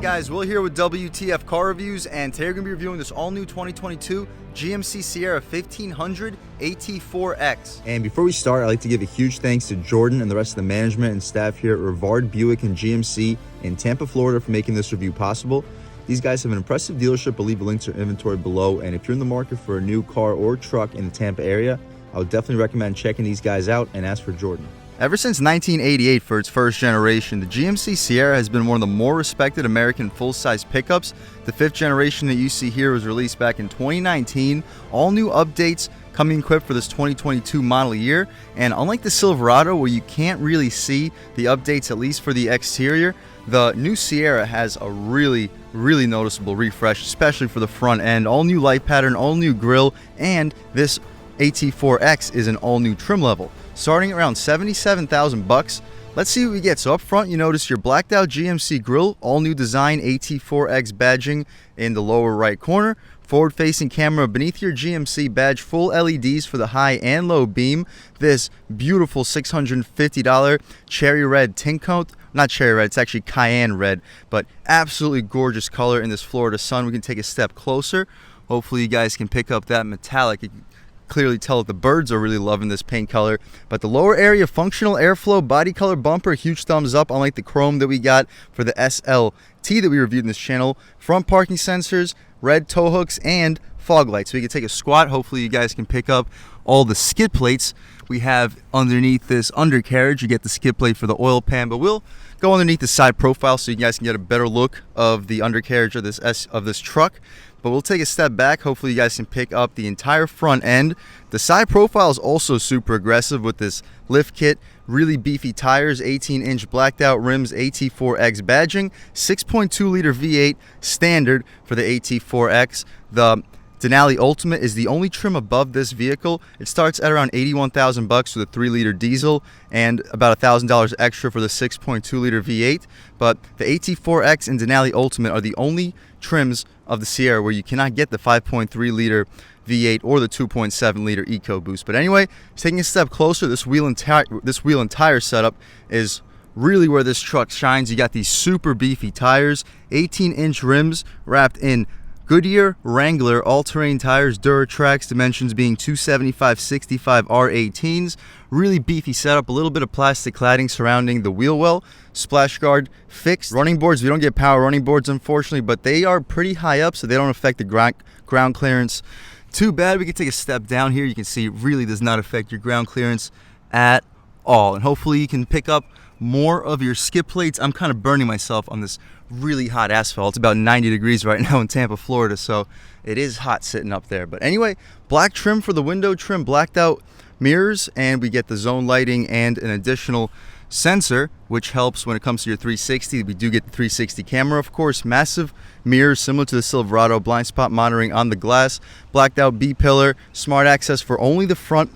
guys, Will here with W.T.F Car Reviews, and today we're going to be reviewing this all-new 2022 GMC Sierra 1500 AT4x. And before we start, I'd like to give a huge thanks to Jordan and the rest of the management and staff here at Rivard Buick and GMC in Tampa, Florida for making this review possible. These guys have an impressive dealership. I'll leave a link to their inventory below, and if you're in the market for a new car or truck in the Tampa area, I would definitely recommend checking these guys out and ask for Jordan. Ever since 1988 for its first generation, the GMC Sierra has been one of the more respected American full-size pickups. The fifth generation that you see here was released back in 2019. All new updates coming equipped for this 2022 model year. And unlike the Silverado, where you can't really see the updates, at least for the exterior, the new Sierra has a really noticeable refresh, especially for the front end. All new light pattern, all new grille, and this AT4X is an all new trim level, starting around $77,000. Let's see what we get. So up front, you notice your blacked out GMC grille, all new design AT4X badging in the lower right corner. Forward facing camera beneath your GMC badge, full LEDs for the high and low beam. This beautiful $650 cherry red tint coat. Not cherry red, it's actually cayenne red, but absolutely gorgeous color in this Florida sun. We can take a step closer. Hopefully you guys can pick up that metallic. You can clearly tell that the birds are really loving this paint color. But the lower area, functional airflow, body color bumper, huge thumbs up, unlike the chrome that we got for the SLT that we reviewed in this channel. Front parking sensors, red tow hooks, and fog lights. So we can take a squat. Hopefully you guys can pick up all the skid plates we have underneath this undercarriage. You get the skid plate for the oil pan, but we'll go underneath the side profile so you guys can get a better look of the undercarriage of this truck. But we'll take a step back. Hopefully you guys can pick up the entire front end. The side profile is also super aggressive with this lift kit, really beefy tires, 18-inch blacked out rims, AT4X badging, 6.2 liter V8 standard for the AT4X. The Denali Ultimate is the only trim above this vehicle. It starts at around $81,000 with a 3-liter diesel and about $1,000 extra for the 6.2 liter V8. But the AT4X and Denali Ultimate are the only trims of the Sierra where you cannot get the 5.3 liter V8 or the 2.7 liter EcoBoost. But anyway, taking a step closer, this wheel and tire setup is really where this truck shines. You got these super beefy tires, 18-inch rims wrapped in Goodyear Wrangler all-terrain tires, Duratrax, dimensions being 275/65 R18s. Really beefy setup, a little bit of plastic cladding surrounding the wheel well. Splash guard fixed. Running boards, we don't get power running boards unfortunately, but they are pretty high up so they don't affect the ground clearance too bad. We can take a step down here. You can see it really does not affect your ground clearance at all. And hopefully you can pick up more of your skid plates. I'm kind of burning myself on this really hot asphalt. It's about 90 degrees right now in Tampa, Florida, so it is hot sitting up there. But anyway, black trim for the window trim, blacked out mirrors, and we get the zone lighting and an additional sensor, which helps when it comes to your 360. We do get the 360 camera, of course. Massive mirrors similar to the Silverado, blind spot monitoring on the glass, blacked out B-pillar, smart access for only the front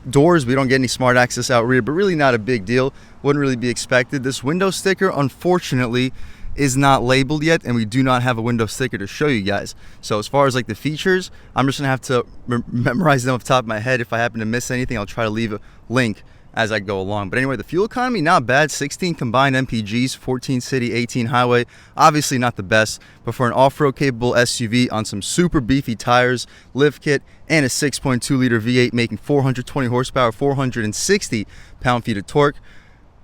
doors. We don't get any smart access out rear, but really not a big deal. Wouldn't really be expected. This window sticker, unfortunately, is not labeled yet, and we do not have a window sticker to show you guys. So as far as like the features, I'm just gonna have to memorize them off the top of my head. If I happen to miss anything, I'll try to leave a link as I go along. But anyway, the fuel economy, not bad. 16 combined MPGs, 14 city, 18 highway. Obviously not the best, but for an off-road capable SUV on some super beefy tires, lift kit, and a 6.2 liter V8 making 420 horsepower, 460 pound-feet of torque,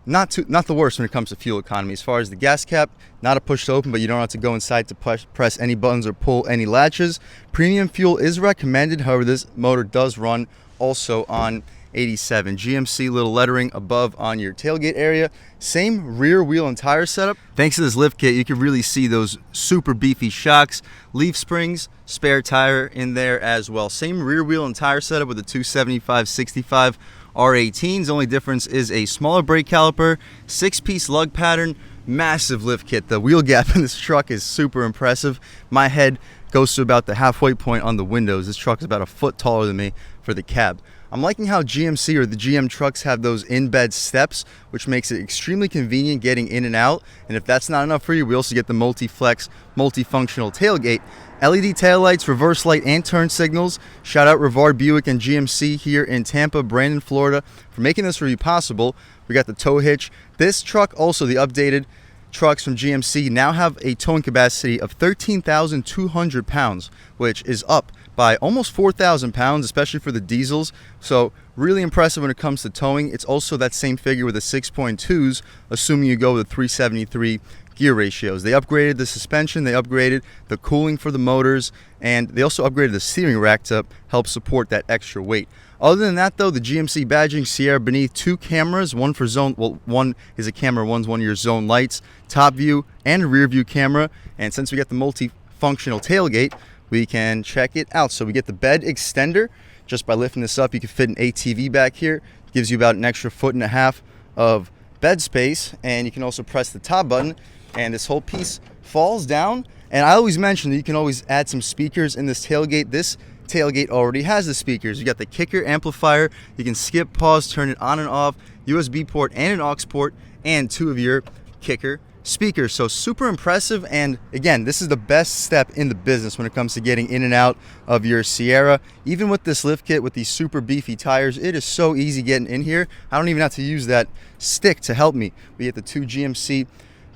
not the worst when it comes to fuel economy. As far as the gas cap, not a push to open, but you don't have to go inside to press any buttons or pull any latches. Premium fuel is recommended. However, this motor does run also on 87. GMC little lettering above on your tailgate area. Same rear wheel and tire setup. Thanks to this lift kit, you can really see those super beefy shocks, leaf springs, spare tire in there as well. Same rear wheel and tire setup with the 275/65 R18s. Only difference is a smaller brake caliper, 6-piece lug pattern, massive lift kit. The wheel gap in this truck is super impressive. My head goes to about the halfway point on the windows. This truck is about a foot taller than me for the cab. I'm liking how GMC or the GM trucks have those in-bed steps, which makes it extremely convenient getting in and out. And if that's not enough for you, we also get the multi-flex, multifunctional tailgate. LED taillights, reverse light, and turn signals. Shout out Rivard Buick and GMC here in Tampa, Brandon, Florida for making this review possible. We got the tow hitch. This truck also the updated trucks from GMC now have a towing capacity of 13,200 pounds, which is up by almost 4,000 pounds, especially for the diesels. So really impressive when it comes to towing. It's also that same figure with the 6.2s, assuming you go with the 373 gear ratios. They upgraded the suspension, they upgraded the cooling for the motors, and they also upgraded the steering rack to help support that extra weight. Other than that though, the GMC badging Sierra beneath 2 cameras, one for zone, well, one is a camera, one's one of your zone lights, top view and rear view camera. And since we got the multi-functional tailgate, we can check it out. So we get the bed extender. Just by lifting this up, you can fit an ATV back here. Gives you about an extra 1.5 feet of bed space. And you can also press the top button and this whole piece falls down. And I always mention that you can always add some speakers in this tailgate. This tailgate already has the speakers. You got the kicker amplifier. You can skip, pause, turn it on and off, USB port and an aux port, and 2 of your kicker speakers. So super impressive. And again, this is the best step in the business when it comes to getting in and out of your Sierra. Even with this lift kit with these super beefy tires, it is so easy getting in here. I don't even have to use that stick to help me. We get the 2 GMC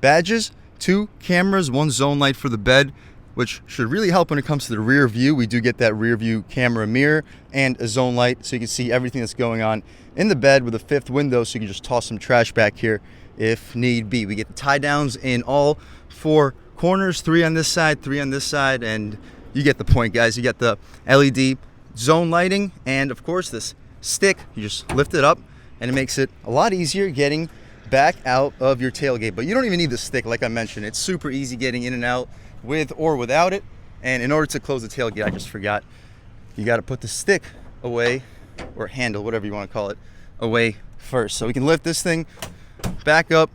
badges, 2 cameras, 1 zone light for the bed, which should really help when it comes to the rear view. We do get that rear view camera mirror and a zone light, so you can see everything that's going on in the bed, with a 5th window, so you can just toss some trash back here if need be. We get the tie downs in all 4 corners, 3 on this side, 3 on this side, and you get the point, guys. You got the LED zone lighting, and of course this stick, you just lift it up and it makes it a lot easier getting back out of your tailgate. But you don't even need the stick, like I mentioned. It's super easy getting in and out with or without it. And in order to close the tailgate, I just forgot, you got to put the stick away, or handle, whatever you want to call it, away first. So we can lift this thing back up,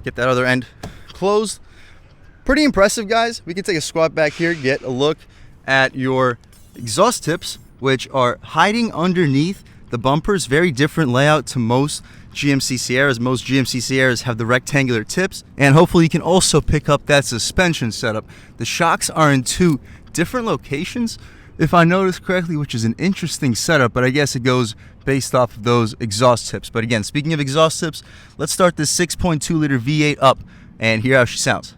get that other end closed. Pretty impressive, guys. We can take a squat back here, get a look at your exhaust tips, which are hiding underneath the bumpers. Very different layout to most GMC Sierras. Most GMC Sierras have the rectangular tips, and hopefully you can also pick up that suspension setup. The shocks are in 2 different locations, if I noticed correctly, which is an interesting setup, but I guess it goes based off of those exhaust tips. But again, speaking of exhaust tips, let's start this 6.2 liter V8 up and hear how she sounds.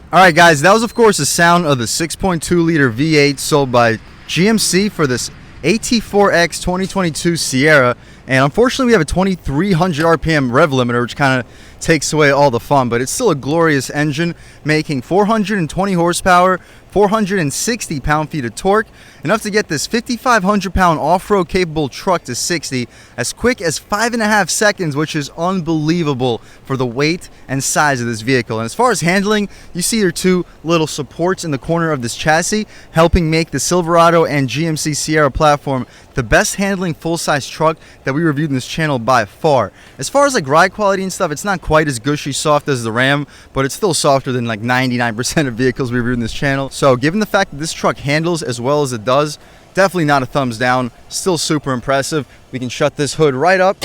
All right, guys, that was, of course, the sound of the 6.2 liter V8 sold by GMC for this AT4x 2022 Sierra. And unfortunately, we have a 2,300 RPM rev limiter, which kind of takes away all the fun. But it's still a glorious engine, making 420 horsepower, 460 pound-feet of torque, enough to get this 5,500 pound off-road capable truck to 60 as quick as 5.5 seconds, which is unbelievable for the weight and size of this vehicle. And as far as handling, you see your 2 little supports in the corner of this chassis, helping make the Silverado and GMC Sierra platform the best handling full-size truck that we reviewed in this channel by far. As far as like ride quality and stuff, it's not quite as gushy soft as the Ram, but it's still softer than like 99% of vehicles we reviewed in this channel. So given the fact that this truck handles as well as it does, definitely not a thumbs down. Still super impressive. We can shut this hood right up,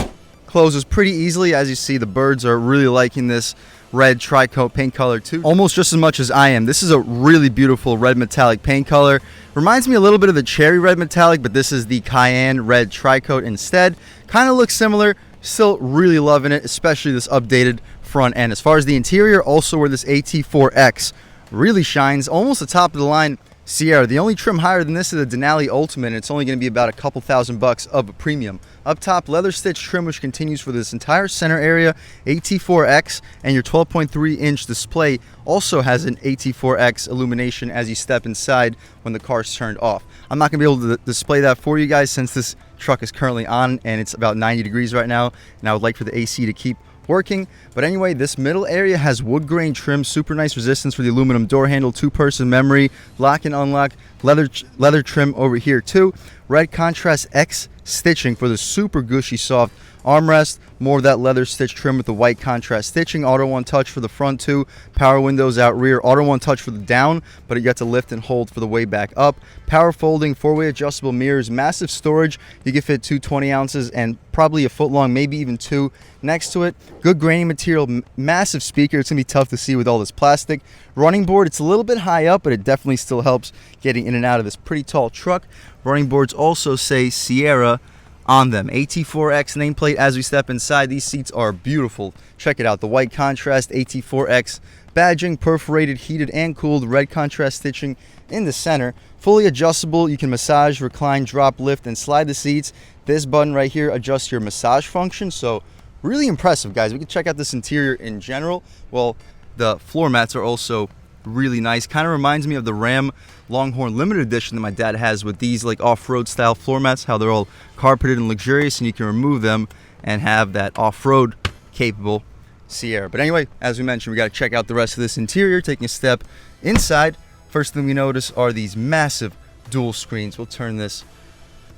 closes pretty easily. As you see, the birds are really liking this red tri-coat paint color too, almost just as much as I am. This is a really beautiful red metallic paint color. Reminds me a little bit of the cherry red metallic, but this is the cayenne red tri-coat instead. Kind of looks similar. Still really loving it, especially this updated front end. As far as the interior, also where this AT4X really shines, almost the top of the line Sierra. The only trim higher than this is the Denali Ultimate, and it's only going to be about a couple $1,000 of a premium. Up top, leather stitch trim, which continues for this entire center area. AT4X, and your 12.3 inch display also has an AT4X illumination as you step inside when the car's turned off. I'm not going to be able to display that for you guys since this truck is currently on and it's about 90 degrees right now, and I would like for the AC to keep working. But anyway, this middle area has wood grain trim, super nice resistance for the aluminum door handle, 2-person memory, lock and unlock, leather trim over here too. Red contrast X stitching for the super gushy soft armrest, More of that leather stitch trim with the white contrast stitching. Auto one touch for the front two. Power windows out rear. Auto one touch for the down, but you got to lift and hold for the way back up. Power folding, 4-way adjustable mirrors, massive storage. You can fit two 20 ounces and probably a foot long, maybe even two next to it. Good graining material, massive speaker. It's gonna be tough to see with all this plastic. Running board, it's a little bit high up, but it definitely still helps getting in and out of this pretty tall truck. Running boards also say Sierra on them. AT4X nameplate as we step inside. These seats are beautiful. Check it out. The white contrast AT4X badging, perforated, heated, and cooled. Red contrast stitching in the center. Fully adjustable. You can massage, recline, drop, lift, and slide the seats. This button right here adjusts your massage function. So really impressive, guys. We can check out this interior in general. Well, the floor mats are also really nice. Kind of reminds me of the Ram Longhorn limited edition that my dad has with these like off-road style floor mats, how they're all carpeted and luxurious, and you can remove them and have that off-road capable Sierra. But anyway, as we mentioned, we got to check out the rest of this interior. Taking a step inside, first thing we notice are these massive dual screens. We'll turn this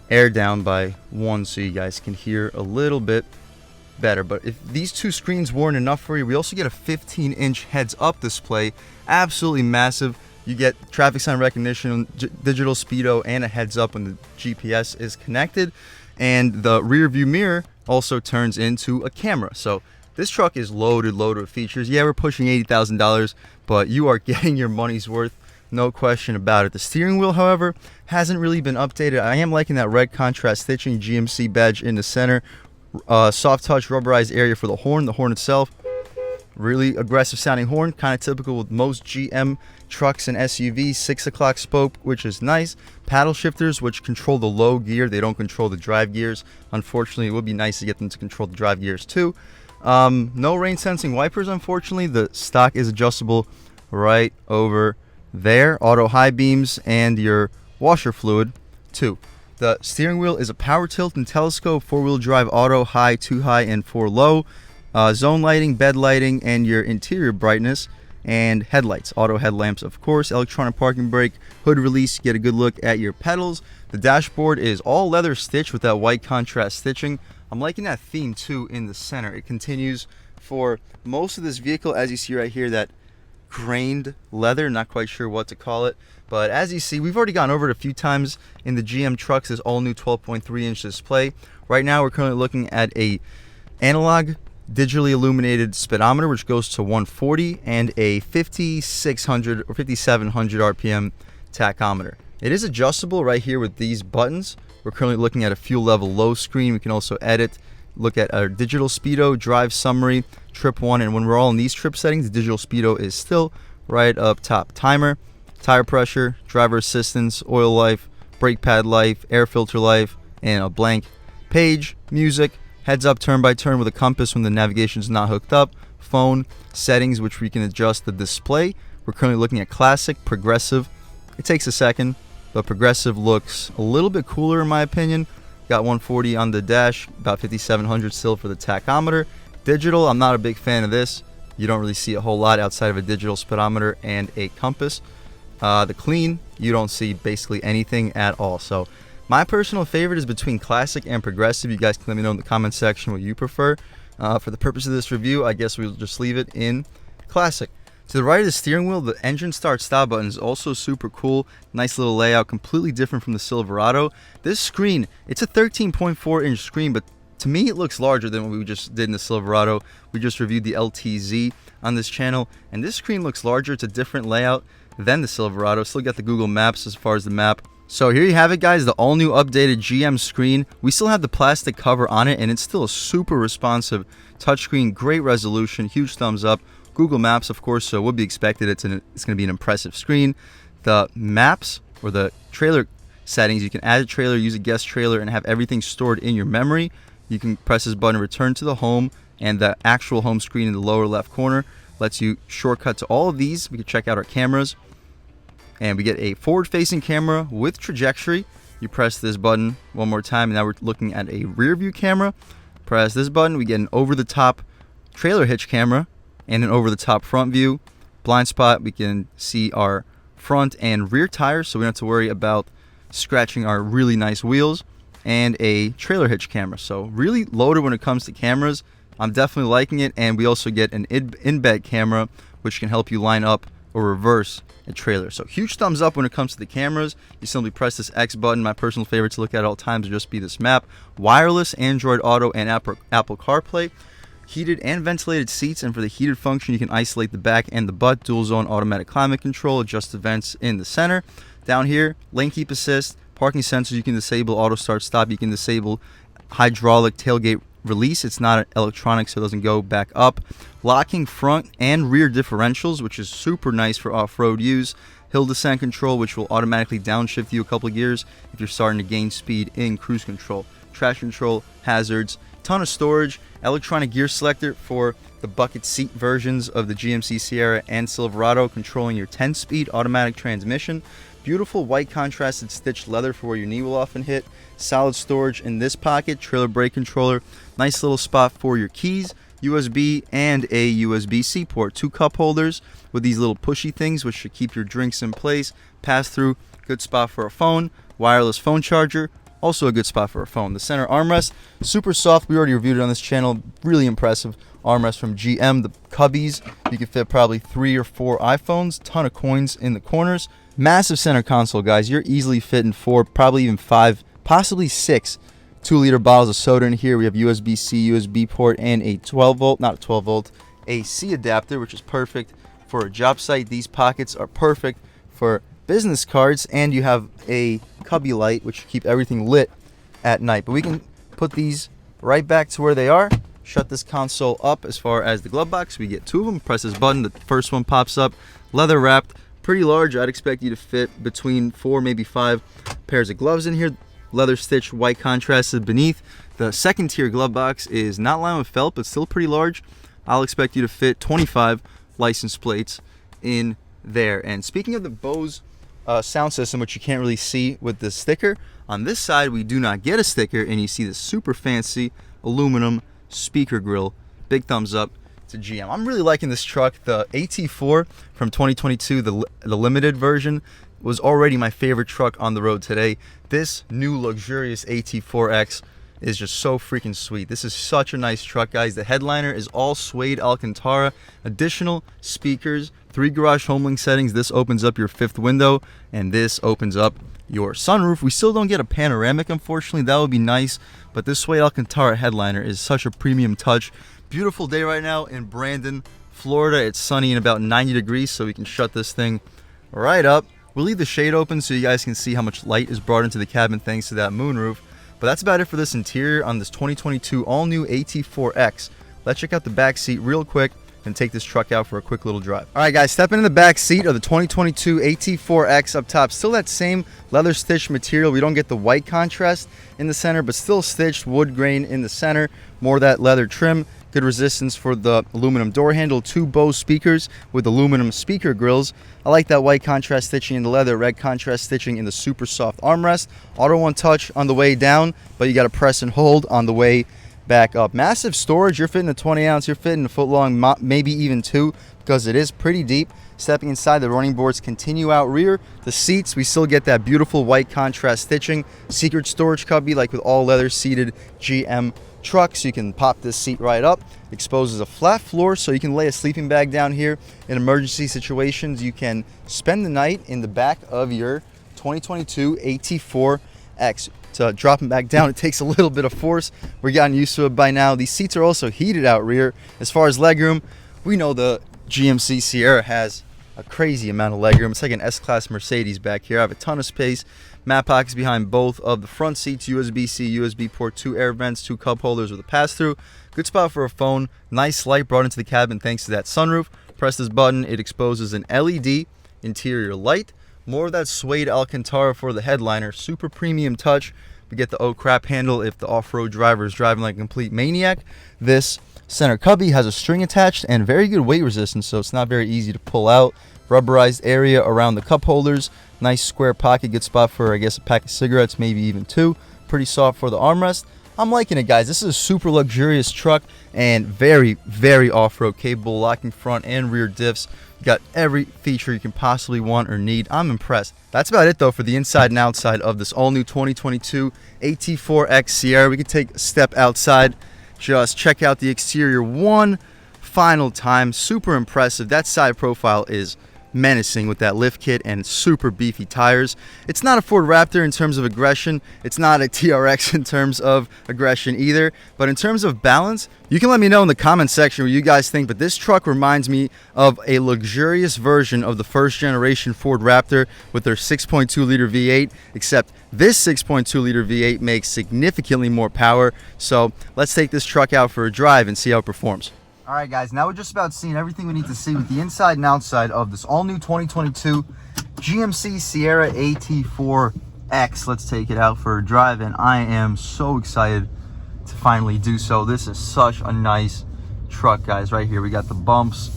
air down by one so you guys can hear a little bit better. But if these two screens weren't enough for you, we also get a 15-inch heads-up display. Absolutely massive. You get traffic sign recognition, digital speedo, and a heads-up when the GPS is connected. And the rear view mirror also turns into a camera. So this truck is loaded with features. Yeah, we're pushing $80,000, but you are getting your money's worth, no question about it. The steering wheel, however, hasn't really been updated. I am liking that red contrast stitching, GMC badge in the center. Soft touch rubberized area for the horn itself, really aggressive sounding horn, kind of typical with most GM trucks and SUVs. 6 o'clock spoke, which is nice. Paddle shifters, which control the low gear. They don't control the drive gears. Unfortunately, it would be nice to get them to control the drive gears too. No rain sensing wipers, unfortunately. The stock is adjustable right over there. Auto high beams and your washer fluid too. The steering wheel is a power tilt and telescope, 4-wheel drive auto, high, 2 high, and 4 low. Zone lighting, bed lighting, and your interior brightness, and headlights. Auto headlamps, of course. Electronic parking brake, hood release, get a good look at your pedals. The dashboard is all leather stitched with that white contrast stitching. I'm liking that theme too in the center. It continues for most of this vehicle, as you see right here, that grained leather, not quite sure what to call it. But as you see, we've already gone over it a few times in the GM trucks, this all new 12.3-inch display. Right now we're currently looking at a analog digitally illuminated speedometer, which goes to 140, and a 5600 or 5700 RPM tachometer. It is adjustable right here with these buttons. We're currently looking at a fuel level low screen. We can also edit, look at our digital speedo, drive summary, trip 1, and when we're all in these trip settings, the digital speedo is still right up top. Timer, tire pressure, driver assistance, oil life, brake pad life, air filter life, and a blank page. Music, heads up turn by turn with a compass when the navigation is not hooked up. Phone, settings, which we can adjust the display. We're currently looking at classic, progressive. It takes a second, but progressive looks a little bit cooler in my opinion. Got 140 on the dash, about 5700 still for the tachometer. Digital, I'm not a big fan of this. You don't really see a whole lot outside of a digital speedometer and a compass. The clean, you don't see basically anything at all. So my personal favorite is between classic and progressive. You guys can let me know in the comment section what you prefer. For the purpose of this review, I guess we'll just leave it in classic. To the right of the steering wheel, the engine start stop button is also super cool. Nice little layout, completely different from the Silverado. This screen, it's a 13.4-inch screen, but to me it looks larger than what we just did in the Silverado. We just reviewed the LTZ on this channel, and this screen looks larger. It's a different layout than the Silverado. Still got the Google Maps as far as the map. So here you have it, guys, the all new updated GM screen. We still have the plastic cover on it, and it's still a super responsive touchscreen, great resolution, huge thumbs up. Google Maps, of course, so it would be expected. It's going to be an impressive screen. The maps or the trailer settings, you can add a trailer, use a guest trailer, and have everything stored in your memory. You can press this button, return to the home, and the actual home screen in the lower left corner lets you shortcut to all of these. We can check out our cameras, and we get a forward-facing camera with trajectory. You press this button one more time, and now we're looking at a rear view camera. Press this button, we get an over-the-top trailer hitch camera and an over-the-top front view. Blind spot, we can see our front and rear tires, so we don't have to worry about scratching our really nice wheels. and a trailer hitch camera. So really loaded when it comes to cameras. I'm definitely liking it, and we also get an in-bed camera, which can help you line up or reverse a trailer. So huge thumbs up when it comes to the cameras. You simply press this X button. My personal favorite to look at all times would just be this map. Wireless, Android Auto, and Apple CarPlay. Heated and ventilated seats, and for the heated function you can isolate the back and the butt. Dual zone automatic climate control, adjust the vents in the center. Down here, lane keep assist, parking sensors you can disable, auto start stop you can disable, hydraulic tailgate release, it's not electronic so it doesn't go back up, locking front and rear differentials, which is super nice for off-road use, hill descent control, which will automatically downshift you a couple of gears if you're starting to gain speed in cruise control, traction control, hazards, ton of storage, electronic gear selector for the bucket seat versions of the GMC Sierra and Silverado, controlling your 10-speed automatic transmission, beautiful white contrasted stitched leather for where your knee will often hit, solid storage in this pocket, trailer brake controller, nice little spot for your keys, USB and a USB-C port, 2 cup holders with these little pushy things which should keep your drinks in place, pass through, good spot for a phone, wireless phone charger, also a good spot for a phone. The center armrest, super soft. We already reviewed it on this channel. Really impressive armrest from GM. The cubbies, you can fit probably 3 or 4 iPhones. Ton of coins in the corners. Massive center console, guys. You're easily fitting 4, probably even 5, possibly 6 2-liter bottles of soda in here. We have USB-C, USB port, and a 12-volt, not a 12-volt, AC adapter, which is perfect for a job site. These pockets are perfect for business cards, and you have a cubby light which keep everything lit at night. But we can put these right back to where they are, shut this console up. As far as the glove box, we get 2 of them. Press this button, the first one pops up, leather wrapped, pretty large. I'd expect you to fit between 4, maybe 5 pairs of gloves in here. Leather stitched white contrasted beneath. The second tier glove box is not lined with felt but still pretty large. I'll expect you to fit 25 license plates in there. And speaking of the Bose sound system, which you can't really see with the sticker, on this side we do not get a sticker, and you see the super fancy aluminum speaker grill. Big thumbs up to GM. I'm really liking this truck. The AT4 from 2022, the limited version, was already my favorite truck on the road today. This new luxurious AT4X is just so freaking sweet. This is such a nice truck, guys. The headliner is all suede Alcantara, additional speakers, 3 garage homelink settings. This opens up your 5th window, and this opens up your sunroof. We still don't get a panoramic, unfortunately. That would be nice, but this suede Alcantara headliner is such a premium touch. Beautiful day right now in Brandon, Florida. It's sunny and about 90 degrees, so we can shut this thing right up. We'll leave the shade open so you guys can see how much light is brought into the cabin thanks to that moonroof. But that's about it for this interior on this 2022 all-new AT4X. Let's check out the back seat real quick and take this truck out for a quick little drive. All right, guys, stepping in the back seat of the 2022 AT4X up top. Still that same leather stitched material. We don't get the white contrast in the center, but still stitched wood grain in the center. More of that leather trim. Good resistance for the aluminum door handle. 2 Bose speakers with aluminum speaker grills. I like that white contrast stitching in the leather, red contrast stitching in the super soft armrest. Auto one touch on the way down, but you got to press and hold on the way back up. Massive storage. You're fitting a 20 ounce, you're fitting a foot long, maybe even 2, because it is pretty deep. Stepping inside, the running boards continue out rear. The seats, we still get that beautiful white contrast stitching. Secret storage cubby like with all leather seated GM trucks. You can pop this seat right up. Exposes a flat floor so you can lay a sleeping bag down here. In emergency situations, you can spend the night in the back of your 2022 AT4X. To drop them back down, it takes a little bit of force. We're getting used to it by now. These seats are also heated out rear. As far as legroom, we know the GMC Sierra has a crazy amount of legroom. It's like an S-Class Mercedes back here. I have a ton of space. Mat pockets behind both of the front seats. USB-C, USB port, 2 air vents, 2 cup holders with a pass-through. Good spot for a phone. Nice light brought into the cabin thanks to that sunroof. Press this button. It exposes an LED interior light. More of that suede Alcantara for the headliner. Super premium touch. We get the oh crap handle if the off-road driver is driving like a complete maniac. This center cubby has a string attached and very good weight resistance, so it's not very easy to pull out. Rubberized area around the cup holders. Nice square pocket. Good spot for, I guess, a pack of cigarettes, maybe even 2. Pretty soft for the armrest. I'm liking it, guys. This is a super luxurious truck and very, very off-road capable, locking front and rear diffs. You got every feature you can possibly want or need. I'm impressed. That's about it, though, for the inside and outside of this all-new 2022 AT4X Sierra. We can take a step outside, just check out the exterior one final time. Super impressive. That side profile is menacing with that lift kit and super beefy tires. It's not a Ford Raptor in terms of aggression. It's not a TRX in terms of aggression either. But in terms of balance, you can let me know in the comment section what you guys think. But this truck reminds me of a luxurious version of the first generation Ford Raptor with their 6.2 liter V8, except this 6.2 liter V8 makes significantly more power. So let's take this truck out for a drive and see how it performs. All right, guys, now we're just about seeing everything we need to see with the inside and outside of this all-new 2022 GMC Sierra AT4X. Let's take it out for a drive, and I am so excited to finally do so. This is such a nice truck, guys. Right here, we got the bumps,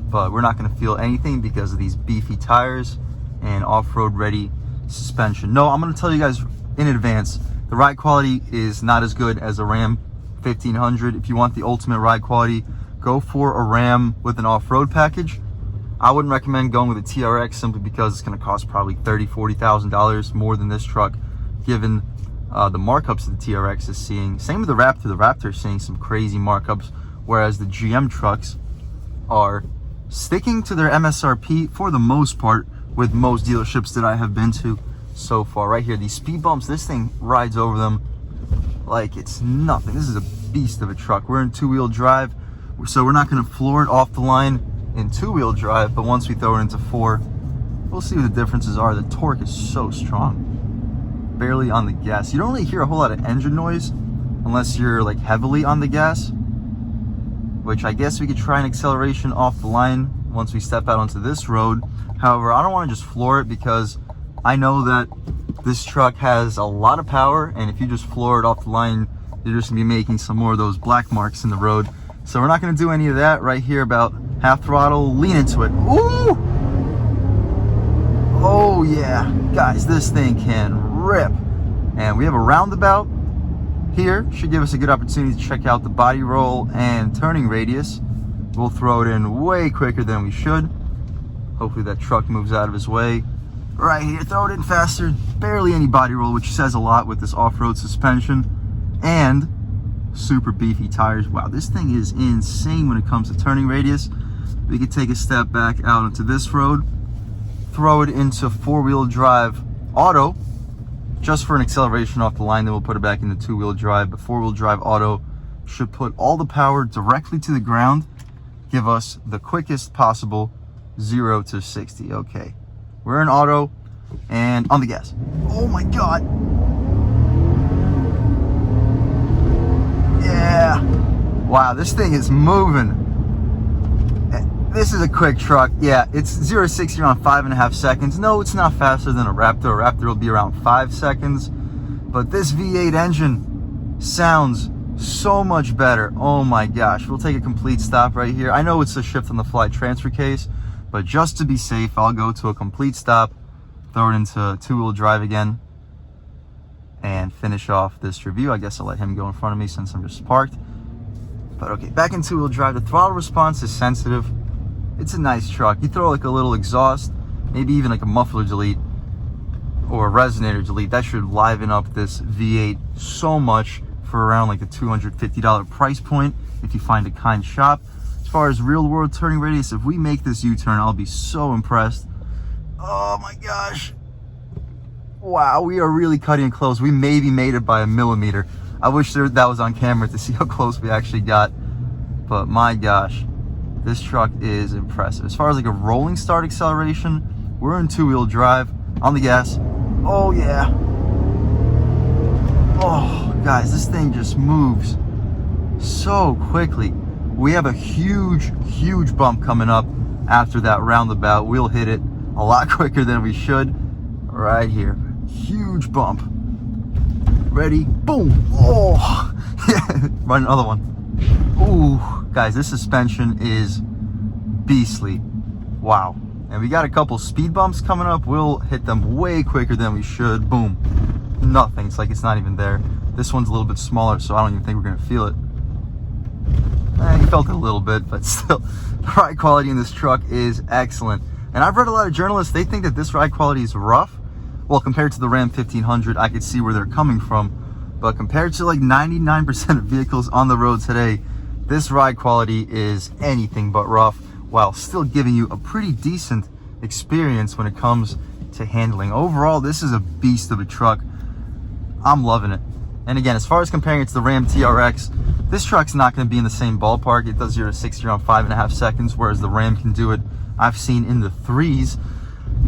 but we're not going to feel anything because of these beefy tires and off-road ready suspension. No, I'm going to tell you guys in advance, the ride quality is not as good as a Ram 1500. If you want the ultimate ride quality, go for a Ram with an off-road package. I wouldn't recommend going with a TRX simply because it's going to cost probably $30,000-$40,000 more than this truck, given the markups that the TRX is seeing. Same with the Raptor. The Raptor is seeing some crazy markups, whereas the GM trucks are sticking to their MSRP for the most part with most dealerships that I have been to so far. Right here, these speed bumps, this thing rides over them like it's nothing. This is a beast of a truck. We're in two-wheel drive, so we're not going to floor it off the line in two-wheel drive, but once we throw it into four, we'll see what the differences are. The torque is so strong. Barely on the gas. You don't really hear a whole lot of engine noise unless you're like heavily on the gas, which I guess we could try an acceleration off the line once we step out onto this road. However, I don't want to just floor it because I know that this truck has a lot of power, and if you just floor it off the line, you're just going to be making some more of those black marks in the road. So we're not going to do any of that. Right here, about half throttle, lean into it. Ooh! Oh yeah, guys, this thing can rip. And we have a roundabout here. Should give us a good opportunity to check out the body roll and turning radius. We'll throw it in way quicker than we should. Hopefully that truck moves out of his way. Right here, throw it in faster. Barely any body roll, which says a lot with this off-road suspension. And super beefy tires. Wow, this thing is insane when it comes to turning radius. We could take a step back out into this road, throw it into four-wheel drive auto just for an acceleration off the line, then we'll put it back into two-wheel drive. But four-wheel drive auto should put all the power directly to the ground, give us the quickest possible 0 to 60. Okay, we're in auto and on the gas. Oh my god. Yeah. Wow, this thing is moving. This is a quick truck. Yeah, it's 0 to 60 around 5.5 seconds. No, it's not faster than a Raptor. A Raptor will be around 5 seconds. But this V8 engine sounds so much better. Oh my gosh. We'll take a complete stop right here. I know it's a shift on the fly transfer case, but just to be safe, I'll go to a complete stop, throw it into two-wheel drive again, and finish off this review. I guess I'll let him go in front of me since I'm just parked. But okay, back in two-wheel drive. The throttle response is sensitive. It's a nice truck. You throw like a little exhaust, maybe even like a muffler delete or a resonator delete, that should liven up this V8 so much for around like the $250 price point if you find a kind shop. As far as real world turning radius, if we make this U-turn, I'll be so impressed. Oh my gosh. Wow, we are really cutting it close. We maybe made it by a millimeter. I wish that was on camera to see how close we actually got. But my gosh, this truck is impressive. As far as like a rolling start acceleration, we're in two-wheel drive on the gas. Oh yeah. Oh guys, this thing just moves so quickly. We have a huge bump coming up after that roundabout. We'll hit it a lot quicker than we should. Right here, huge bump. Ready, boom. Oh yeah, run another one. Ooh, guys, this suspension is beastly. Wow. And we got a couple speed bumps coming up. We'll hit them way quicker than we should. Boom. Nothing. It's like it's not even there. This one's a little bit smaller, so I don't even think we're gonna feel it. You felt it a little bit, but still, the ride quality in this truck is excellent. And I've read a lot of journalists, they think that this ride quality is rough. Well, compared to the Ram 1500, I could see where they're coming from. But compared to like 99% of vehicles on the road today, this ride quality is anything but rough, while still giving you a pretty decent experience when it comes to handling. Overall, this is a beast of a truck. I'm loving it. And again, as far as comparing it to the Ram TRX, this truck's not going to be in the same ballpark. It does 0 to 60 around 5.5 seconds, whereas the Ram can do it, I've seen, in the 3s.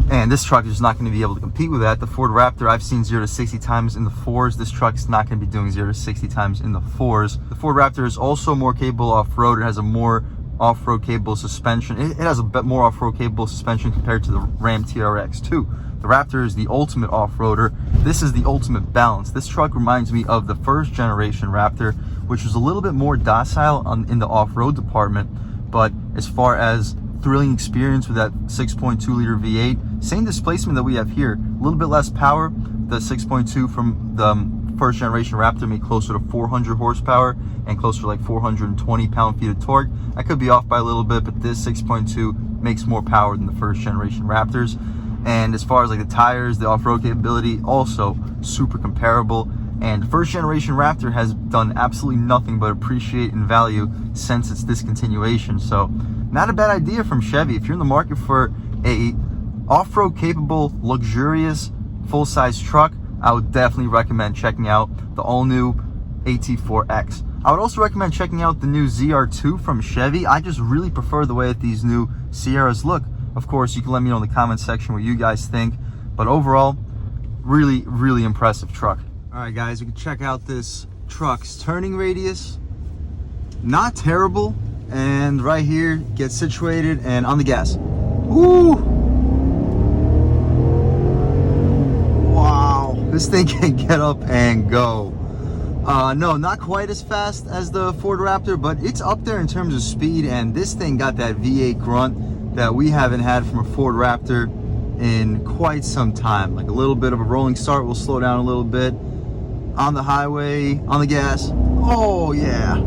And this truck is not going to be able to compete with that. The Ford Raptor, I've seen 0 to 60 times in the 4s. This truck's not going to be doing 0 to 60 times in the 4s. The Ford Raptor is also more capable off-road. It has a more off-road capable suspension. It has a bit more off-road capable suspension compared to the Ram TRX too. The Raptor is the ultimate off-roader. This is the ultimate balance. This truck reminds me of the first generation Raptor, which was a little bit more docile in the off-road department. But as far as thrilling experience with that 6.2 liter V8, same displacement that we have here, a little bit less power. The 6.2 from the first generation Raptor made closer to 400 horsepower and closer to like 420 pound-feet of torque. I could be off by a little bit, but this 6.2 makes more power than the first generation Raptors. And as far as like the tires, the off-road capability, also super comparable. And first generation Raptor has done absolutely nothing but appreciate in value since its discontinuation. So not a bad idea from Chevy. If you're in the market for a off-road capable, luxurious, full-size truck, I would definitely recommend checking out the all-new AT4X. I would also recommend checking out the new ZR2 from Chevy. I just really prefer the way that these new Sierras look. Of course, you can let me know in the comment section what you guys think. But overall, really, really impressive truck. All right, guys, we can check out this truck's turning radius. Not terrible. And right here, get situated and on the gas. Woo! Wow, this thing can get up and go. No, not quite as fast as the Ford Raptor, but it's up there in terms of speed. And this thing got that V8 grunt that we haven't had from a Ford Raptor in quite some time. Like a little bit of a rolling start will slow down a little bit. On the highway, on the gas. Oh yeah.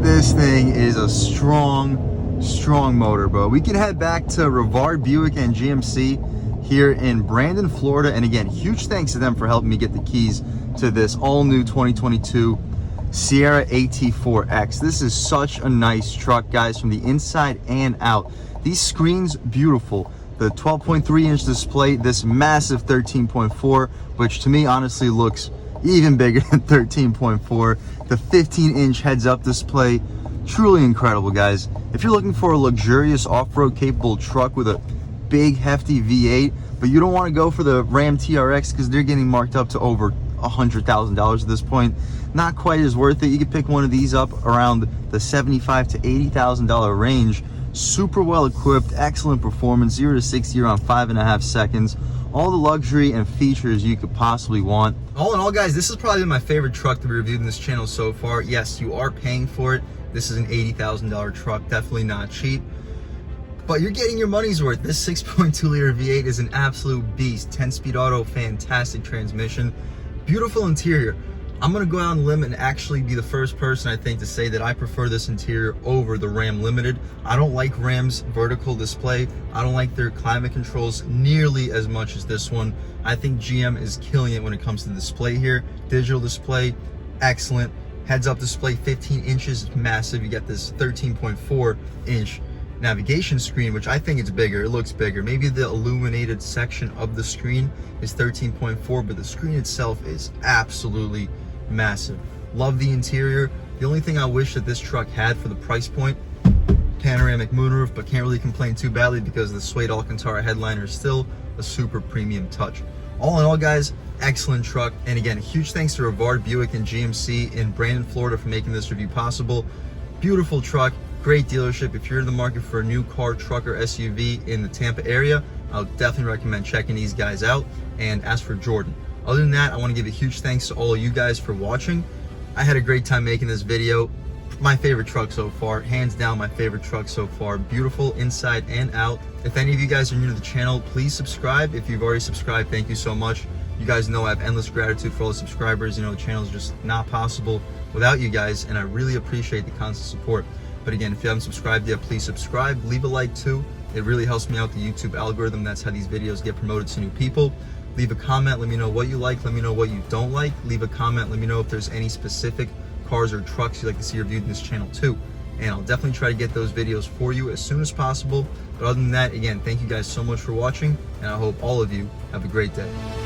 This thing is a strong, strong motor, bro. We can head back to Rivard Buick and GMC here in Brandon, Florida. And again, huge thanks to them for helping me get the keys to this all-new 2022 Sierra AT4X. This is such a nice truck, guys, from the inside and out. These screens, beautiful. The 12.3-inch display, this massive 13.4, which to me honestly looks even bigger than 13.4. The 15-inch heads-up display, truly incredible, guys. If you're looking for a luxurious off-road capable truck with a big hefty V8, but you don't want to go for the Ram TRX because they're getting marked up to over $100,000 at this point, not quite as worth it. You could pick one of these up around the $75,000 to $80,000 range. Super well equipped, excellent performance, 0 to 60 around 5.5 seconds. All the luxury and features you could possibly want. All in all, guys, this is probably my favorite truck to be reviewed in this channel so far. Yes, you are paying for it. This is an $80,000 truck, definitely not cheap, but you're getting your money's worth. This 6.2 liter V8 is an absolute beast. 10-speed auto, fantastic transmission, beautiful interior. I'm gonna go out on a limb and actually be the first person, I think, to say that I prefer this interior over the Ram Limited. I don't like Ram's vertical display. I don't like their climate controls nearly as much as this one. I think GM is killing it when it comes to the display here. Digital display, excellent. Heads-up display, 15 inches, massive. You got this 13.4-inch navigation screen, which I think it's bigger. It looks bigger. Maybe the illuminated section of the screen is 13.4, but the screen itself is absolutely massive. Love the interior. The only thing I wish that this truck had for the price point, panoramic moonroof, but can't really complain too badly because the suede Alcantara headliner is still a super premium touch. All in all, guys, excellent truck. And again, huge thanks to Rivard Buick and GMC in Brandon, Florida for making this review possible. Beautiful truck, great dealership. If you're in the market for a new car, truck, or SUV in the Tampa area, I would definitely recommend checking these guys out. And as for Jordan, other than that, I want to give a huge thanks to all of you guys for watching. I had a great time making this video. My favorite truck so far, hands down my favorite truck so far. Beautiful inside and out. If any of you guys are new to the channel, please subscribe. If you've already subscribed, thank you so much. You guys know I have endless gratitude for all the subscribers. You know, the channel is just not possible without you guys, and I really appreciate the constant support. But again, if you haven't subscribed yet, please subscribe, leave a like too. It really helps me out the YouTube algorithm. That's how these videos get promoted to new people. Leave a comment, let me know what you like, let me know what you don't like. Leave a comment, let me know if there's any specific cars or trucks you'd like to see reviewed in this channel too. And I'll definitely try to get those videos for you as soon as possible. But other than that, again, thank you guys so much for watching, and I hope all of you have a great day.